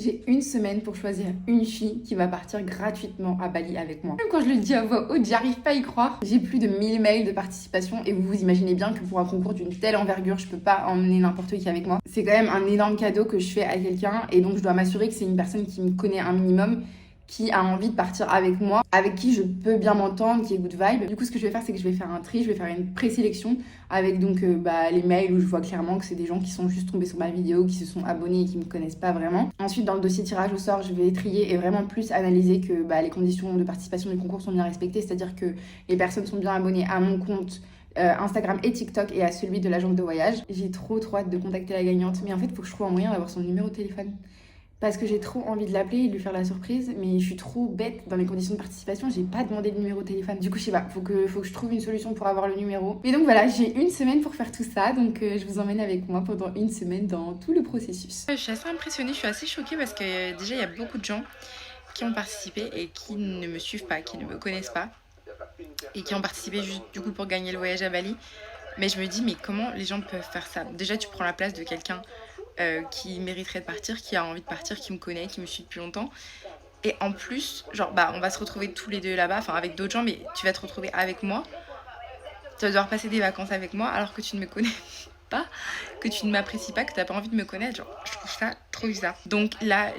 J'ai une semaine pour choisir une fille qui va partir gratuitement à Bali avec moi. Même quand je le dis à voix haute, j'arrive pas à y croire. J'ai plus de 1000 mails de participation et vous vous imaginez bien que pour un concours d'une telle envergure, je peux pas emmener n'importe qui avec moi. C'est quand même un énorme cadeau que je fais à quelqu'un et donc je dois m'assurer que c'est une personne qui me connaît un minimum, qui a envie de partir avec moi, avec qui je peux bien m'entendre, qui est good vibe. Du coup, ce que je vais faire, c'est que je vais faire un tri, je vais faire une présélection avec donc les mails où je vois clairement que c'est des gens qui sont juste tombés sur ma vidéo, qui se sont abonnés et qui me connaissent pas vraiment. Ensuite, dans le dossier tirage au sort, je vais trier et vraiment plus analyser que les conditions de participation du concours sont bien respectées, c'est-à-dire que les personnes sont bien abonnées à mon compte Instagram et TikTok et à celui de l'agence de voyage. J'ai trop hâte de contacter la gagnante, mais en fait, il faut que je trouve un moyen d'avoir son numéro de téléphone. Parce que j'ai trop envie de l'appeler et de lui faire la surprise, mais je suis trop bête dans les conditions de participation, j'ai pas demandé de numéro de téléphone. Du coup, je sais pas, faut que je trouve une solution pour avoir le numéro. Mais donc voilà, j'ai une semaine pour faire tout ça, donc je vous emmène avec moi pendant une semaine dans tout le processus. Je suis assez impressionnée, je suis assez choquée parce que déjà il y a beaucoup de gens qui ont participé et qui ne me suivent pas, qui ne me connaissent pas et qui ont participé juste du coup pour gagner le voyage à Bali. Mais je me dis, mais comment les gens peuvent faire ça? Déjà, tu prends la place de quelqu'un qui mériterait de partir, qui a envie de partir, qui me connaît, qui me suit depuis longtemps. Et en plus, genre, on va se retrouver tous les deux là-bas, enfin avec d'autres gens, mais tu vas te retrouver avec moi. Tu vas devoir passer des vacances avec moi alors que tu ne me connais pas, que tu ne m'apprécies pas, que tu n'as pas envie de me connaître. Genre, je trouve ça trop bizarre. Donc là,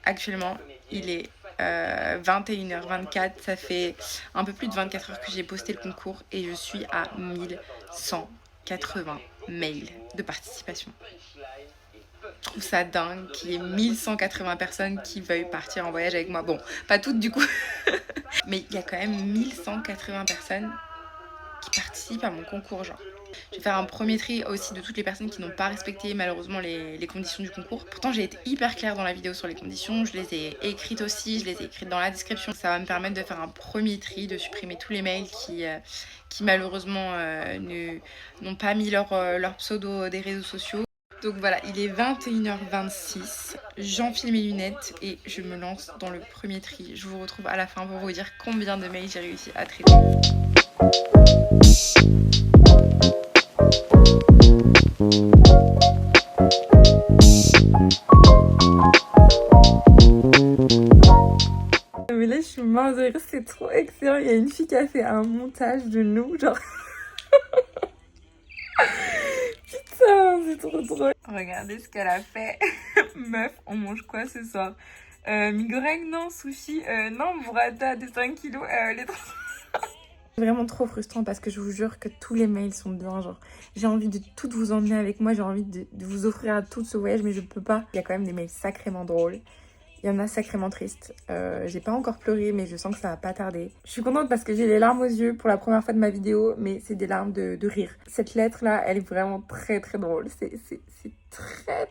actuellement, il est 21h24, ça fait un peu plus de 24 heures que j'ai posté le concours et je suis à 1180 mails de participation. Je trouve ça dingue qu'il y ait 1180 personnes qui veuillent partir en voyage avec moi. Bon, pas toutes du coup, mais il y a quand même 1180 personnes qui participent à mon concours, genre. Je vais faire un premier tri aussi de toutes les personnes qui n'ont pas respecté malheureusement les conditions du concours. Pourtant, j'ai été hyper claire dans la vidéo sur les conditions, je les ai écrites aussi, je les ai écrites dans la description. Ça va me permettre de faire un premier tri, de supprimer tous les mails qui malheureusement n'ont pas mis leur pseudo des réseaux sociaux. Donc voilà, il est 21h26, j'enfile mes lunettes et je me lance dans le premier tri. Je vous retrouve à la fin pour vous dire combien de mails j'ai réussi à traiter. Mais là je suis morte de rire, c'est trop excellent. Il y a une fille qui a fait un montage de nous, genre... Putain, c'est trop drôle. Regardez ce qu'elle a fait. Meuf, on mange quoi ce soir? Migoreng, non. Sushi, non. Burrata de 5 kilos, les trois. C'est vraiment trop frustrant parce que je vous jure que tous les mails sont bien, genre j'ai envie de toutes vous emmener avec moi, j'ai envie de vous offrir à toutes ce voyage mais je peux pas. Il y a quand même des mails sacrément drôles, il y en a sacrément tristes, j'ai pas encore pleuré mais je sens que ça va pas tarder. Je suis contente parce que j'ai les larmes aux yeux pour la première fois de ma vidéo, mais c'est des larmes de rire. Cette lettre là, elle est vraiment très drôle, c'est très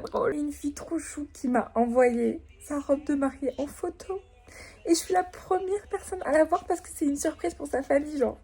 drôle. Une fille trop chou qui m'a envoyé sa robe de mariée en photo. Et je suis la première personne à la voir parce que c'est une surprise pour sa famille, genre.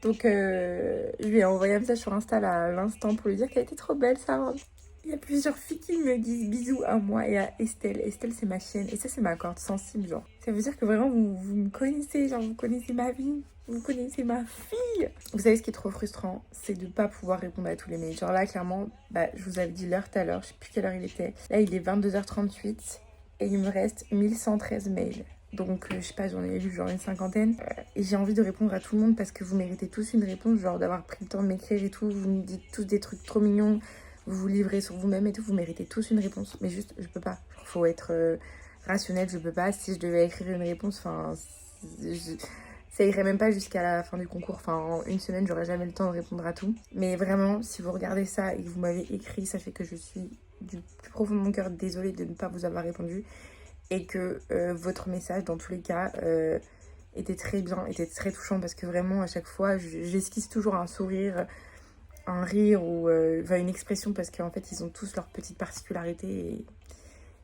Donc, je lui ai envoyé un message sur Insta à l'instant pour lui dire qu'elle était trop belle, sa robe. Il y a plusieurs filles qui me disent bisous à moi et à Estelle. Estelle, c'est ma chienne. Et ça, c'est ma corde sensible, genre. Ça veut dire que vraiment, vous me connaissez, genre, vous connaissez ma vie. Vous connaissez ma fille. Vous savez ce qui est trop frustrant, c'est de ne pas pouvoir répondre à tous les mails. Genre là, clairement, je vous avais dit l'heure tout à l'heure, je sais plus quelle heure il était. Là, il est 22h38 et il me reste 1113 mails. Donc, je sais pas, j'en ai lu genre une cinquantaine. Et j'ai envie de répondre à tout le monde parce que vous méritez tous une réponse, genre d'avoir pris le temps de m'écrire et tout. Vous me dites tous des trucs trop mignons, vous vous livrez sur vous-même et tout. Vous méritez tous une réponse. Mais juste, je peux pas. Faut être rationnel, je peux pas. Si je devais écrire une réponse, enfin, ça irait même pas jusqu'à la fin du concours. Enfin, en une semaine, j'aurais jamais le temps de répondre à tout. Mais vraiment, si vous regardez ça et que vous m'avez écrit, sachez que je suis du plus profond de mon cœur désolée de ne pas vous avoir répondu. Et que votre message, dans tous les cas, était très bien, était très touchant parce que vraiment, à chaque fois, j'esquisse toujours un sourire, un rire ou une expression parce qu'en fait, ils ont tous leurs petites particularités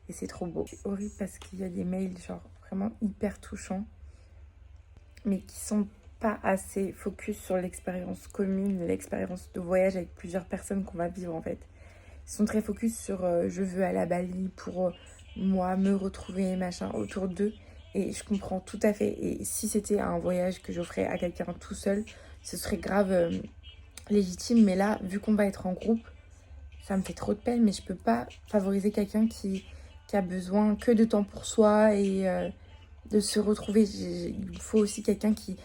et c'est trop beau. C'est horrible parce qu'il y a des mails, genre, vraiment hyper touchants, mais qui sont pas assez focus sur l'expérience commune, l'expérience de voyage avec plusieurs personnes qu'on va vivre, en fait. Ils sont très focus sur je veux aller à Bali pour... moi, me retrouver, machin, autour d'eux. Et je comprends tout à fait. Et si c'était un voyage que j'offrais à quelqu'un tout seul, ce serait grave légitime. Mais là, vu qu'on va être en groupe, ça me fait trop de peine. Mais je peux pas favoriser quelqu'un qui qui a besoin que de temps pour soi et de se retrouver. Il faut aussi quelqu'un qui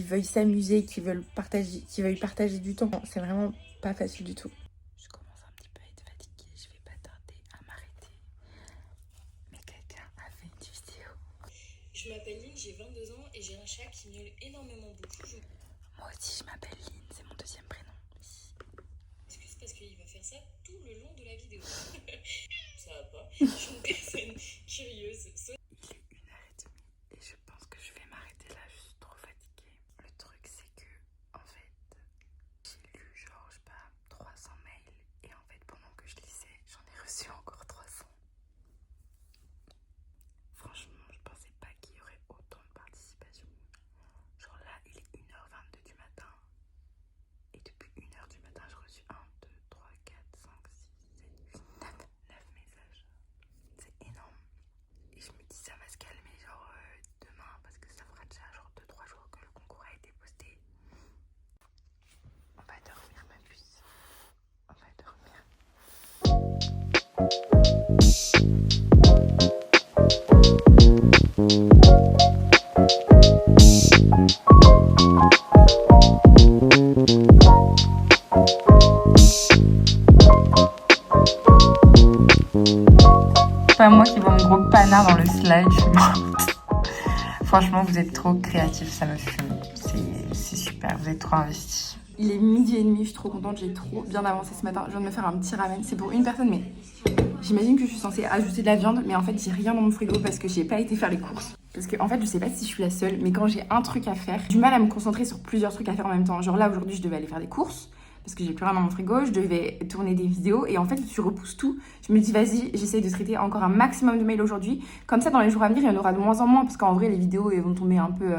veuille s'amuser, qui veuille partager du temps. C'est vraiment pas facile du tout. Je commence un petit peu à être fatiguée, je vais pas tarder à m'arrêter. Mais quelqu'un a fait une vidéo. Je m'appelle Lynn, j'ai 22 ans et j'ai un chat qui miaule énormément beaucoup. Moi aussi je m'appelle Lynn, c'est mon deuxième prénom. Excuse parce qu'il va faire ça tout le long de la vidéo. Ça va pas. Je suis une personne curieuse. Il est 1h30 et je pense que je vais m'arrêter là, je suis trop fatiguée. Le truc c'est que, en fait, j'ai lu genre, je sais pas, 300 mails et en fait pendant que je lisais, j'en ai reçu encore 300. Franchement, je pensais pas qu'il y aurait autant de participation. Genre là, il est 1h22 du matin et depuis 1h du matin, j'ai reçu 1, 2, 3, 4, 5, 6, 7, 9 messages. C'est énorme. Et je me dis ça va se calmer genre demain parce que ça fera déjà genre 2-3 jours que le concours a été posté. On va dormir ma puce. On va dormir. Pas moi qui vois mon gros panard dans le slide, je suis morte. Franchement, vous êtes trop créatifs, ça me fume. C'est super, vous êtes trop investis. Il est 12h30, je suis trop contente, j'ai trop bien avancé ce matin. Je viens de me faire un petit ramen, c'est pour une personne, mais j'imagine que je suis censée ajouter de la viande, mais en fait j'ai rien dans mon frigo parce que j'ai pas été faire les courses. Parce que en fait je sais pas si je suis la seule, mais quand j'ai un truc à faire, j'ai du mal à me concentrer sur plusieurs trucs à faire en même temps. Genre là aujourd'hui je devais aller faire des courses, parce que j'ai plus rien dans mon frigo, je devais tourner des vidéos et en fait je repousse tout. Je me dis vas-y, j'essaye de traiter encore un maximum de mails aujourd'hui. Comme ça dans les jours à venir il y en aura de moins en moins parce qu'en vrai les vidéos elles vont tomber un peu,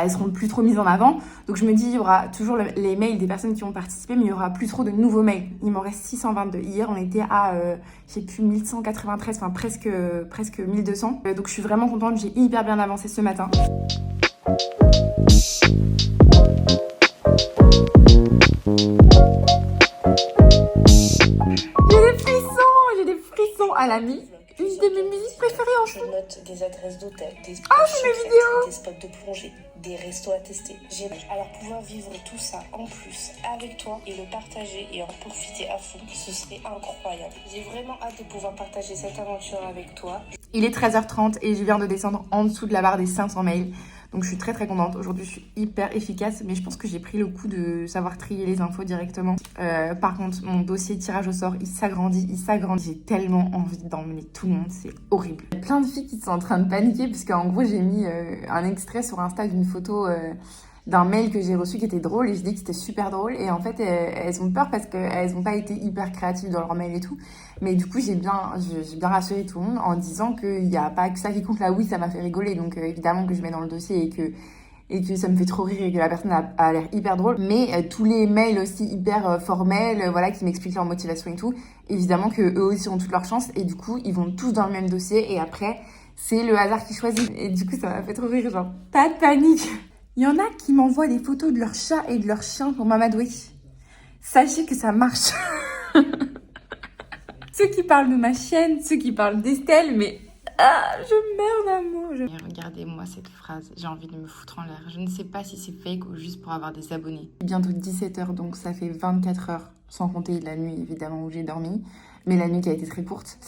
elles seront plus trop mises en avant. Donc je me dis il y aura toujours les mails des personnes qui ont participé mais il y aura plus trop de nouveaux mails. Il m'en reste 622. Hier on était à, j'ai plus 1193, enfin presque 1200. Donc je suis vraiment contente, j'ai hyper bien avancé ce matin. J'ai des frissons à la nuit. Une de mes musiques préférées en Je note des adresses d'hôtels, des spots c'est mes vidéos. des spots de plongée, des restos à tester. Alors pouvoir vivre tout ça en plus avec toi et le partager et en profiter à fond, ce serait incroyable. J'ai vraiment hâte de pouvoir partager cette aventure avec toi. Il est 13h30 et je viens de descendre en dessous de la barre des 500 mails. Donc je suis très contente. Aujourd'hui je suis hyper efficace, mais je pense que j'ai pris le coup de savoir trier les infos directement. Par contre mon dossier tirage au sort il s'agrandit. J'ai tellement envie d'emmener tout le monde, c'est horrible. Il y a plein de filles qui sont en train de paniquer parce qu'en gros j'ai mis un extrait sur Insta d'une photo d'un mail que j'ai reçu qui était drôle et je dis que c'était super drôle et en fait elles ont peur parce qu'elles n'ont pas été hyper créatives dans leur mail et tout, mais du coup j'ai bien rassuré tout le monde en disant qu'il n'y a pas que ça qui compte. Là oui ça m'a fait rigoler donc évidemment que je mets dans le dossier et que ça me fait trop rire et que la personne a l'air hyper drôle, mais tous les mails aussi hyper formels, voilà, qui m'expliquent leur motivation et tout, évidemment que eux aussi ont toute leur chance et du coup ils vont tous dans le même dossier et après c'est le hasard qui choisit et du coup ça m'a fait trop rire, genre pas de panique. Il y en a qui m'envoient des photos de leur chat et de leur chien pour m'amadouer. Sachez que ça marche. Ceux qui parlent de ma chaîne, ceux qui parlent d'Estelle, mais je meurs d'amour. Regardez-moi cette phrase, j'ai envie de me foutre en l'air. Je ne sais pas si c'est fake ou juste pour avoir des abonnés. Bientôt 17h, donc ça fait 24 heures, sans compter la nuit évidemment où j'ai dormi, mais la nuit qui a été très courte.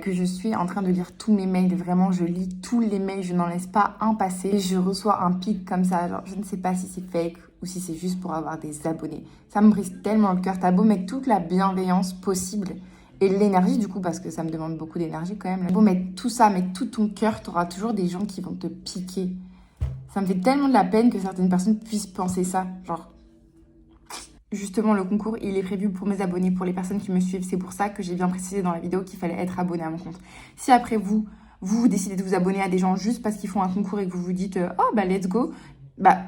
Que je suis en train de lire tous mes mails, vraiment je lis tous les mails, je n'en laisse pas un passer. Et je reçois un pic comme ça, genre je ne sais pas si c'est fake ou si c'est juste pour avoir des abonnés. Ça me brise tellement le cœur, t'as beau mettre toute la bienveillance possible et l'énergie du coup, parce que ça me demande beaucoup d'énergie quand même. T'as beau mettre tout ça, mettre tout ton cœur, t'auras toujours des gens qui vont te piquer. Ça me fait tellement de la peine que certaines personnes puissent penser ça, genre... Justement, le concours, il est prévu pour mes abonnés, pour les personnes qui me suivent. C'est pour ça que j'ai bien précisé dans la vidéo qu'il fallait être abonné à mon compte. Si après vous décidez de vous abonner à des gens juste parce qu'ils font un concours et que vous vous dites « Oh, bah, let's go », bah,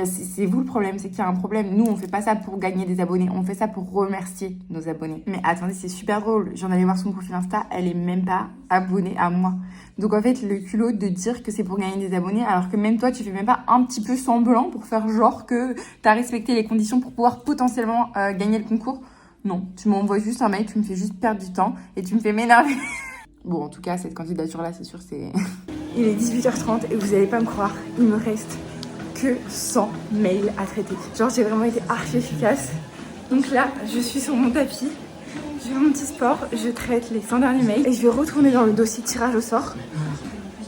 c'est vous le problème, c'est qu'il y a un problème. Nous, on fait pas ça pour gagner des abonnés, on fait ça pour remercier nos abonnés. Mais attendez, c'est super drôle. J'en allais voir son profil Insta, elle est même pas abonnée à moi. Donc en fait, le culot de dire que c'est pour gagner des abonnés, alors que même toi, tu fais même pas un petit peu semblant pour faire genre que t'as respecté les conditions pour pouvoir potentiellement gagner le concours. Non, tu m'envoies juste un mail, tu me fais juste perdre du temps et tu me fais m'énerver. Bon, en tout cas, cette candidature-là, c'est sûr, c'est... Il est 18h30 et vous allez pas me croire, il me reste que 100 mails à traiter. Genre, j'ai vraiment été archi efficace. Donc là, je suis sur mon tapis, je fais mon petit sport, je traite les 100 derniers mails et je vais retourner dans le dossier tirage au sort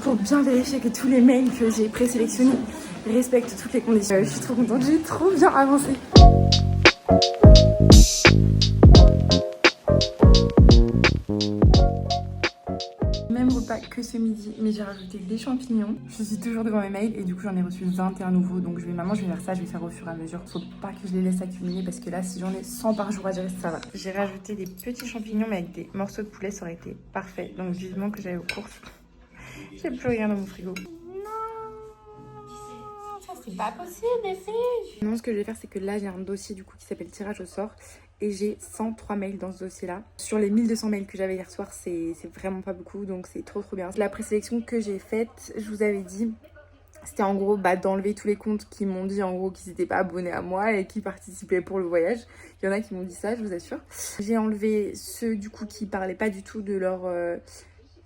pour bien vérifier que tous les mails que j'ai présélectionnés respectent toutes les conditions. Je suis trop contente, j'ai trop bien avancé. Même repas que ce midi, mais j'ai rajouté des champignons. Je suis toujours devant mes mails et du coup j'en ai reçu 21 nouveaux. Donc maman, je vais faire ça, je vais faire au fur et à mesure. Faut pas que je les laisse accumuler parce que là, si j'en ai 100 par jour à gérer, ça va. J'ai rajouté des petits champignons, mais avec des morceaux de poulet, ça aurait été parfait. Donc vivement que j'aille aux courses. J'ai plus rien dans mon frigo. C'est pas possible, les filles. Non, ce que je vais faire, c'est que là, j'ai un dossier du coup qui s'appelle tirage au sort. Et j'ai 103 mails dans ce dossier-là. Sur les 1200 mails que j'avais hier soir, c'est vraiment pas beaucoup, donc c'est trop bien. La présélection que j'ai faite, je vous avais dit, c'était en gros d'enlever tous les comptes qui m'ont dit en gros qu'ils n'étaient pas abonnés à moi et qui participaient pour le voyage. Il y en a qui m'ont dit ça, je vous assure. J'ai enlevé ceux du coup qui parlaient pas du tout de leur...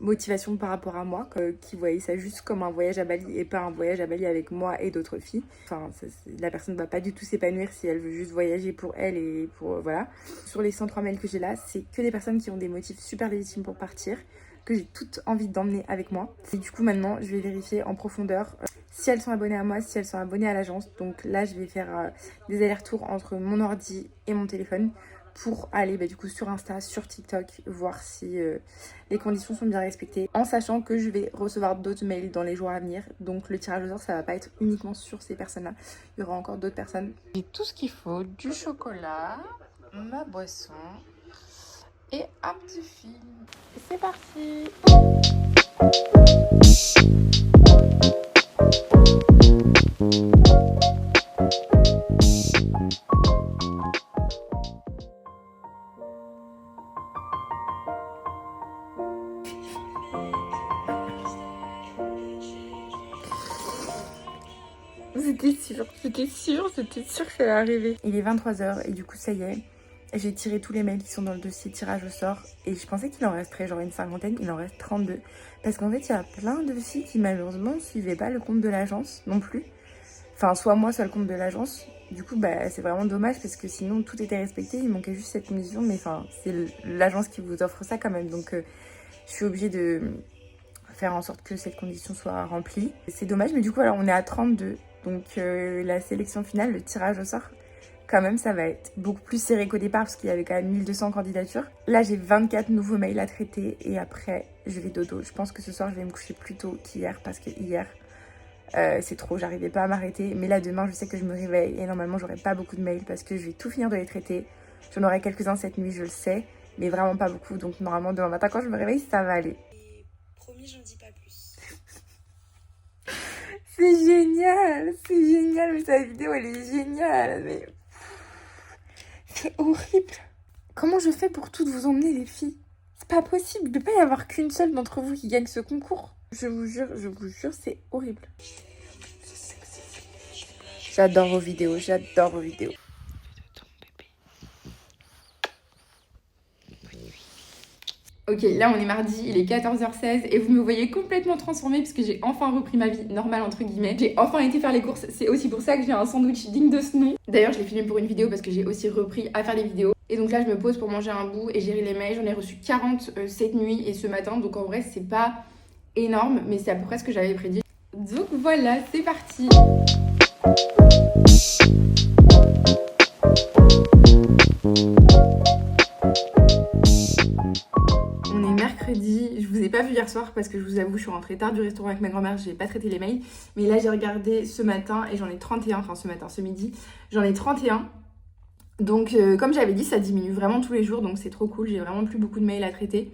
motivation par rapport à moi, qui voyait ça juste comme un voyage à Bali et pas un voyage à Bali avec moi et d'autres filles. Enfin, la personne va pas du tout s'épanouir si elle veut juste voyager pour elle et pour... voilà. Sur les 103 mails que j'ai là, c'est que des personnes qui ont des motifs super légitimes pour partir, que j'ai toutes envie d'emmener avec moi. Et du coup, maintenant, je vais vérifier en profondeur si elles sont abonnées à moi, si elles sont abonnées à l'agence. Donc là, je vais faire des allers-retours entre mon ordi et mon téléphone pour aller du coup sur Insta, sur TikTok, voir si les conditions sont bien respectées, en sachant que je vais recevoir d'autres mails dans les jours à venir. Donc le tirage au sort, ça va pas être uniquement sur ces personnes-là, il y aura encore d'autres personnes. J'ai tout ce qu'il faut, du chocolat, ma boisson et un petit film. Et c'est parti. C'était sûr que ça allait arriver. Il est 23h et du coup ça y est, j'ai tiré tous les mails qui sont dans le dossier tirage au sort et je pensais qu'il en resterait genre une cinquantaine, il en reste 32. Parce qu'en fait il y a plein de filles qui malheureusement ne suivaient pas le compte de l'agence non plus. Enfin soit moi soit le compte de l'agence. Du coup c'est vraiment dommage parce que sinon tout était respecté, il manquait juste cette condition, mais enfin c'est l'agence qui vous offre ça quand même, donc je suis obligée de faire en sorte que cette condition soit remplie. C'est dommage, mais du coup voilà, on est à 32. Donc la sélection finale, le tirage au sort, quand même ça va être beaucoup plus serré qu'au départ parce qu'il y avait quand même 1200 candidatures. Là j'ai 24 nouveaux mails à traiter et après je vais dodo. Je pense que ce soir je vais me coucher plus tôt qu'hier parce que hier c'est trop, j'arrivais pas à m'arrêter. Mais là demain je sais que je me réveille et normalement j'aurai pas beaucoup de mails parce que je vais tout finir de les traiter. J'en aurai quelques-uns cette nuit, je le sais, mais vraiment pas beaucoup. Donc normalement demain matin quand je me réveille ça va aller. Et promis, j'en dis pas plus. C'est génial, mais sa vidéo elle est géniale, mais c'est horrible. Comment je fais pour toutes vous emmener les filles? C'est pas possible, il ne peut pas y avoir qu'une seule d'entre vous qui gagne ce concours. Je vous jure, c'est horrible. J'adore vos vidéos. Ok, là on est mardi, il est 14h16 et vous me voyez complètement transformée parce que j'ai enfin repris ma vie normale entre guillemets. J'ai enfin été faire les courses, c'est aussi pour ça que j'ai un sandwich digne de ce nom. D'ailleurs je l'ai filmé pour une vidéo parce que j'ai aussi repris à faire des vidéos. Et donc là je me pose pour manger un bout et gérer les mails, j'en ai reçu 40 cette nuit et ce matin. Donc en vrai c'est pas énorme mais c'est à peu près ce que j'avais prédit. Donc voilà, c'est parti. Mercredi, je vous ai pas vu hier soir parce que je vous avoue je suis rentrée tard du restaurant avec ma grand-mère, j'ai pas traité les mails, mais là j'ai regardé ce matin et j'en ai 31, enfin ce midi j'en ai 31, donc comme j'avais dit ça diminue vraiment tous les jours, donc c'est trop cool, j'ai vraiment plus beaucoup de mails à traiter.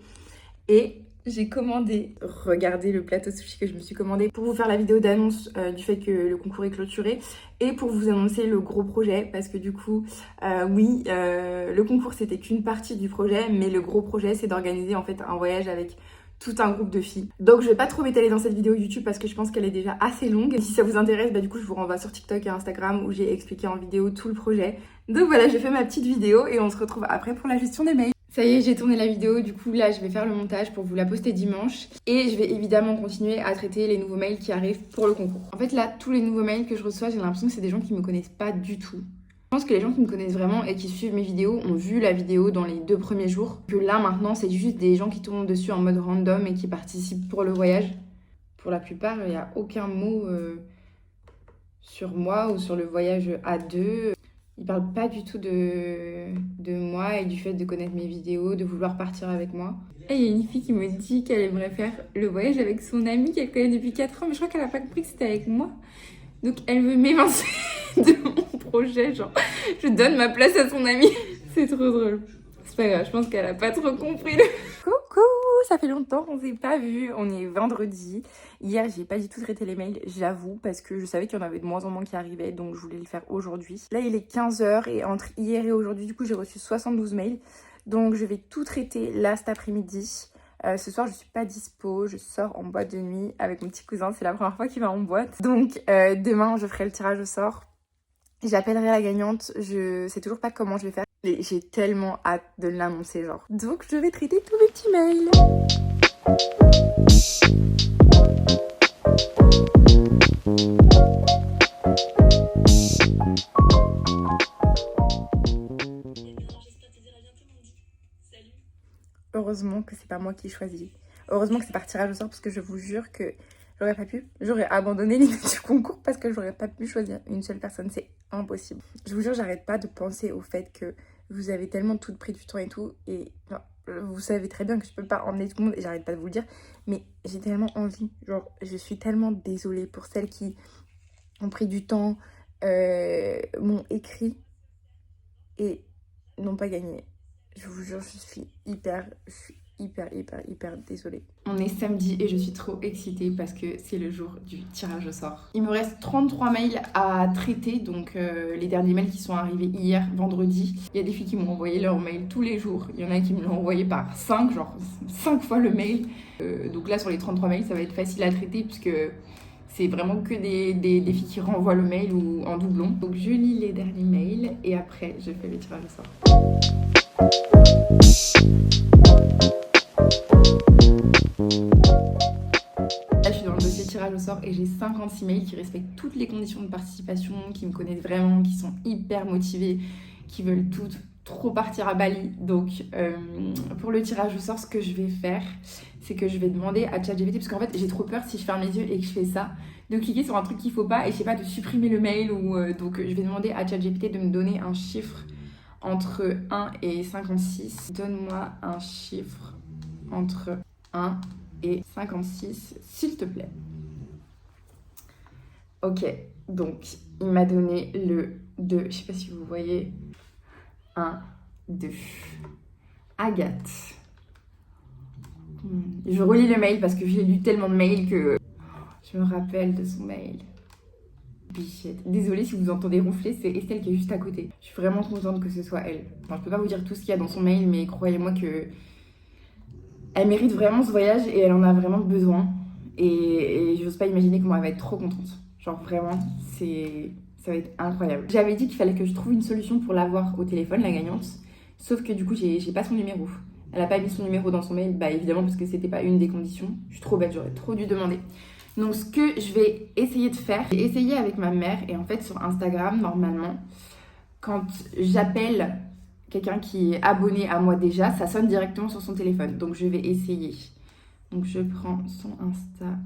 Et j'ai commandé, regardez le plateau sushi que je me suis commandé pour vous faire la vidéo d'annonce du fait que le concours est clôturé et pour vous annoncer le gros projet parce que du coup, le concours c'était qu'une partie du projet, mais le gros projet c'est d'organiser en fait un voyage avec tout un groupe de filles. Donc je vais pas trop m'étaler dans cette vidéo YouTube parce que je pense qu'elle est déjà assez longue. Et si ça vous intéresse, du coup je vous renvoie sur TikTok et Instagram où j'ai expliqué en vidéo tout le projet. Donc voilà, j'ai fait ma petite vidéo et on se retrouve après pour la gestion des mails. Ça y est, j'ai tourné la vidéo, du coup là je vais faire le montage pour vous la poster dimanche. Et je vais évidemment continuer à traiter les nouveaux mails qui arrivent pour le concours. En fait là, tous les nouveaux mails que je reçois, j'ai l'impression que c'est des gens qui me connaissent pas du tout. Je pense que les gens qui me connaissent vraiment et qui suivent mes vidéos ont vu la vidéo dans les 2 premiers jours. Que là maintenant, c'est juste des gens qui tombent dessus en mode random et qui participent pour le voyage. Pour la plupart, il n'y a aucun mot sur moi ou sur le voyage à deux. Ils parlent pas du tout de moi et du fait de connaître mes vidéos, de vouloir partir avec moi. Et il y a une fille qui me dit qu'elle aimerait faire le voyage avec son amie qu'elle connaît depuis 4 ans, mais je crois qu'elle a pas compris que c'était avec moi. Donc elle veut m'évincer de mon projet, genre je donne ma place à son amie. C'est trop drôle. C'est pas grave, je pense qu'elle a pas trop compris. Coucou, ça fait longtemps qu'on s'est pas vu, on est vendredi. Hier, j'ai pas du tout traité les mails, j'avoue, parce que je savais qu'il y en avait de moins en moins qui arrivaient, donc je voulais le faire aujourd'hui. Là, il est 15h et entre hier et aujourd'hui, du coup, j'ai reçu 72 mails. Donc, je vais tout traiter là cet après-midi. Ce soir, je suis pas dispo, je sors en boîte de nuit avec mon petit cousin, c'est la première fois qu'il va en boîte. Donc, demain, je ferai le tirage au sort. J'appellerai la gagnante, je sais toujours pas comment je vais faire. Et j'ai tellement hâte de l'annoncer, genre. Donc, je vais traiter tous mes petits mails. Heureusement que c'est pas moi qui choisis. Heureusement que c'est par tirage au sort parce que je vous jure que j'aurais pas pu. J'aurais abandonné l'idée du concours parce que j'aurais pas pu choisir une seule personne. C'est impossible. Je vous jure, j'arrête pas de penser au fait que vous avez tellement tout pris du temps et tout. Et enfin, vous savez très bien que je peux pas emmener tout le monde et j'arrête pas de vous le dire. Mais j'ai tellement envie. Genre, je suis tellement désolée pour celles qui ont pris du temps, m'ont écrit et n'ont pas gagné. Je vous jure, je suis hyper désolée. On est samedi et je suis trop excitée parce que c'est le jour du tirage au sort. Il me reste 33 mails à traiter, donc les derniers mails qui sont arrivés hier, vendredi. Il y a des filles qui m'ont envoyé leurs mails tous les jours. Il y en a qui me l'ont envoyé par 5, genre 5 fois le mail. Donc là, sur les 33 mails, ça va être facile à traiter puisque c'est vraiment que des filles qui renvoient le mail ou en doublon. Donc je lis les derniers mails et après, je fais le tirage au sort. Là, je suis dans le dossier tirage au sort et j'ai 56 mails qui respectent toutes les conditions de participation, qui me connaissent vraiment, qui sont hyper motivés, qui veulent toutes trop partir à Bali. Donc, pour le tirage au sort, ce que je vais faire, c'est que je vais demander à ChatGPT, parce qu'en fait, j'ai trop peur si je ferme les yeux et que je fais ça, de cliquer sur un truc qu'il faut pas et je sais pas, de supprimer le mail. Donc, je vais demander à ChatGPT de me donner un chiffre entre 1 et 56. Donne-moi un chiffre entre 1 et 56, s'il te plaît. Ok, donc il m'a donné le 2. Je sais pas si vous voyez. 1, 2. Agathe. Je relis le mail parce que j'ai lu tellement de mails que je me rappelle de son mail. Bichette. Désolée si vous entendez ronfler, c'est Estelle qui est juste à côté. Je suis vraiment contente que ce soit elle. Enfin, je peux pas vous dire tout ce qu'il y a dans son mail, mais croyez-moi que elle mérite vraiment ce voyage et elle en a vraiment besoin. Et j'ose pas imaginer comment elle va être trop contente. Genre vraiment, ça va être incroyable. J'avais dit qu'il fallait que je trouve une solution pour l'avoir au téléphone, la gagnante. Sauf que du coup, j'ai pas son numéro. Elle a pas mis son numéro dans son mail, bah évidemment parce que c'était pas une des conditions. Je suis trop bête, j'aurais trop dû demander. Donc ce que je vais essayer de faire, j'ai essayé avec ma mère et en fait sur Instagram, normalement, quand j'appelle quelqu'un qui est abonné à moi déjà, ça sonne directement sur son téléphone. Donc je vais essayer. Donc je prends son Insta.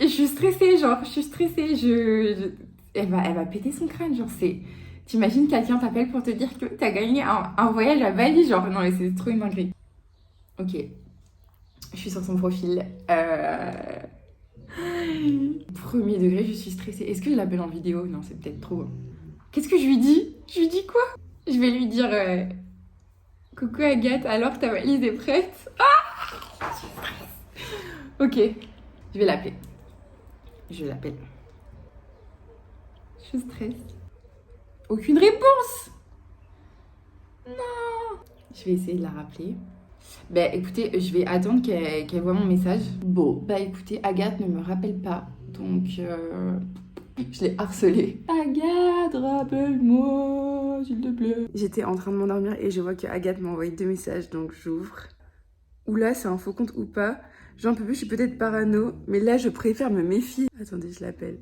Je suis stressée, genre, je suis stressée. Elle va péter son crâne, genre, c'est... T'imagines quelqu'un t'appelle pour te dire que t'as gagné un voyage à Bali, genre, non mais c'est trop une dinguerie. Ok, je suis sur son profil. Premier degré, je suis stressée. Est-ce que je l'appelle en vidéo? Non, c'est peut-être trop. Qu'est-ce que je lui dis? Je lui dis quoi? Je vais lui dire coucou Agathe, alors ta valise est prête? Ah, je stresse. Ok, je vais l'appeler. Je l'appelle. Je stresse. Aucune réponse. Non. Je vais essayer de la rappeler. Ben écoutez, je vais attendre qu'elle voit mon message. Bon, bah écoutez, Agathe ne me rappelle pas. Donc, je l'ai harcelée. Agathe, rappelle-moi. pas, s'il te plaît. J'étais en train de m'endormir et je vois que Agathe m'a envoyé 2 messages, donc j'ouvre. Oula, c'est un faux compte ou pas? J'en peux plus, je suis peut-être parano, mais là, je préfère me méfier. Attendez, je l'appelle.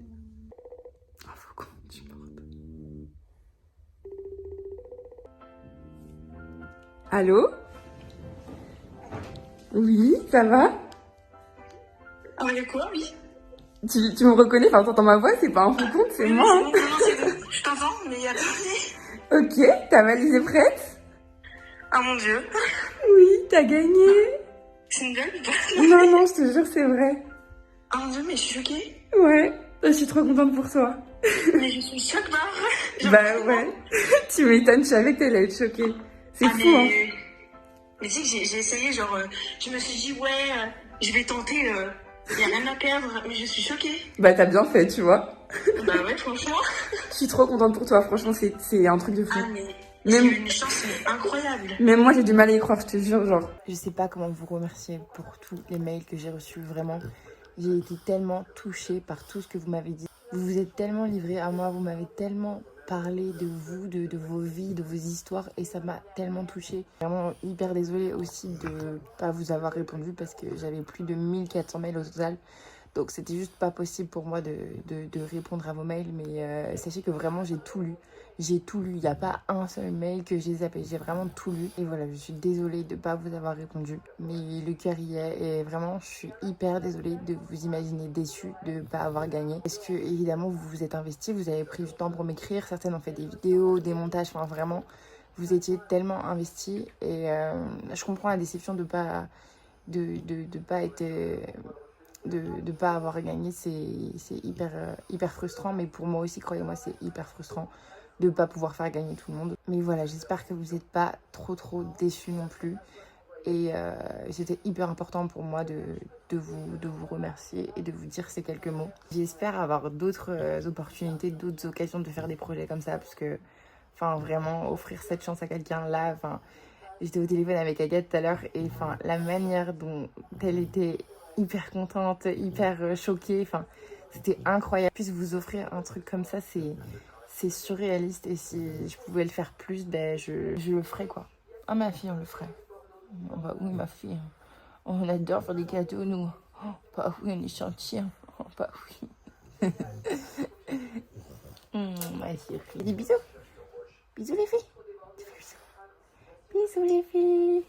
Un faux compte, je porte. Allô? Oui, ça va? Ah, il y a quoi, oui? Tu me reconnais? Enfin, t'entends ma voix, c'est pas un faux compte, c'est moi. Bon, non, c'est bon. Je t'entends, mais attendez. Ok, ta valise est prête? Ah mon dieu. Oui, t'as gagné. C'est une blague ou pas? Non, non, je te jure, c'est vrai. Ah mon dieu, mais je suis choquée. Ouais, je suis trop contente pour toi. Mais je suis choquée. Bah ouais, tu m'étonnes, je savais que t'allais être choquée. C'est fou, hein. Mais tu sais que j'ai essayé, genre, je me suis dit, ouais, je vais tenter, y a rien à perdre, mais je suis choquée. Bah t'as bien fait, tu vois. Bah ouais, franchement. Je suis trop contente pour toi, franchement, c'est un truc de fou. Ah mais j'ai eu une chance incroyable. Même moi, j'ai du mal à y croire, je te jure, genre. Je sais pas comment vous remercier pour tous les mails que j'ai reçus, vraiment. J'ai été tellement touchée par tout ce que vous m'avez dit. Vous vous êtes tellement livré à moi, vous m'avez tellement parlé de vous, de vos vies, de vos histoires, et ça m'a tellement touchée. Vraiment hyper désolée aussi de pas vous avoir répondu parce que j'avais plus de 1400 mails au total. Donc c'était juste pas possible pour moi de répondre à vos mails, mais sachez que vraiment j'ai tout lu. J'ai tout lu, il n'y a pas un seul mail que j'ai zappé, j'ai vraiment tout lu. Et voilà, je suis désolée de ne pas vous avoir répondu. Mais le cœur y est et vraiment, je suis hyper désolée de vous imaginer déçue de ne pas avoir gagné. Parce que évidemment, vous vous êtes investi, vous avez pris du temps pour m'écrire. Certaines ont fait des vidéos, des montages, enfin vraiment, vous étiez tellement investis. Et je comprends la déception de pas être... de pas avoir gagné, c'est hyper frustrant, mais pour moi aussi, croyez-moi, c'est hyper frustrant de pas pouvoir faire gagner tout le monde. Mais voilà, j'espère que vous n'êtes pas trop déçus non plus, et c'était hyper important pour moi de vous remercier et de vous dire ces quelques mots. J'espère avoir d'autres opportunités, d'autres occasions de faire des projets comme ça, parce que, enfin, vraiment, offrir cette chance à quelqu'un là, enfin, j'étais au téléphone avec Agathe tout à l'heure, et enfin, la manière dont elle était hyper contente, hyper choquée, enfin, c'était incroyable. Puis vous offrir un truc comme ça, c'est surréaliste, et si je pouvais le faire plus, ben je le ferais, quoi. Ah, ma fille, on le ferait. Oh, bah oui, ma fille, on adore faire des cadeaux, nous. Oh, bah oui, on est gentils. Oh, bah oui. Ma chérie. Des bisous. Bisous les filles. Bisous les filles.